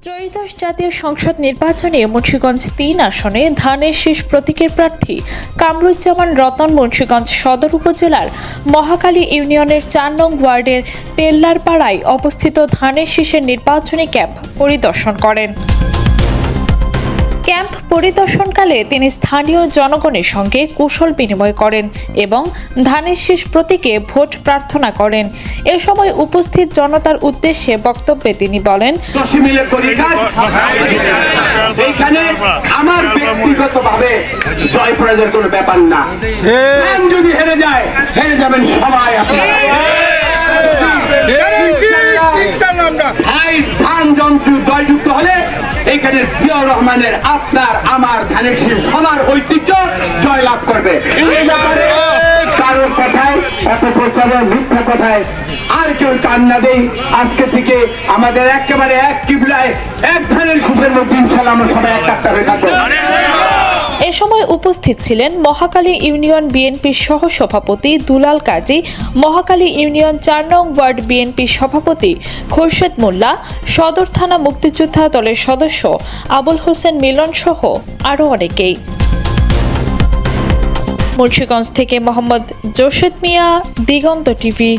ত্রয়োদশ জাতীয় সংসদ নির্বাচনে মুন্সিগঞ্জ ৩ আসনে ধানের শীষ প্রতীকের প্রার্থী কামরুজ্জামান রতন মুন্সিগঞ্জ সদর উপজেলার মহাখালী ইউনিয়নের ৪ নং ওয়ার্ডের পেল্লারপাড়ায় অবস্থিত ধানের শীষের নির্বাচনী ক্যাম্প পরিদর্শন করেন। ক্যাম্প পরিদর্শনকালে তিনি স্থানীয় জনগণের সঙ্গে কুশল বিনিময় করেন এবং ধানের শীষ প্রতীকে ভোট প্রার্থনা করেন। এ সময় উপস্থিত জনতার উদ্দেশ্যে বক্তব্যে তিনি বলেন, আমার ব্যক্তিগতভাবে জয় পরাজয়ের কোনো ব্যাপার না, যদি হেরে যায় হেরে যাবেন সবাই। ধান যন্ত্র জয়যুক্ত হলে এখানে জিয়াউর রহমানের আপনার আমার ধানের শীষ সবার ঐতিহ্য জয়লাভ করবে। কারোর কথায় এত প্রচারের মিথ্যা কথায় আর কেউ টান না দেই। আজকে থেকে আমাদের একেবারে এক কিবলায় এক ধানের শীষের মধ্যে ইনশাআল্লাহ আমরা সবাই এক কাট্টা হয়ে থাকবো। এ সময় উপস্থিত ছিলেন মহাখালী ইউনিয়ন বিএনপির সহ সভাপতি দুলাল কাজী, মহাখালী ইউনিয়ন ৪ নং ওয়ার্ড বিএনপির সভাপতি খোরশেদ মোল্লা, সদর থানা মুক্তিযোদ্ধা দলের সদস্য আবুল হোসেন মিলন সহ আরও অনেকেই। মুন্সিগঞ্জ থেকে মোহাম্মদ জোশেদ মিয়া, দিগন্ত টিভি।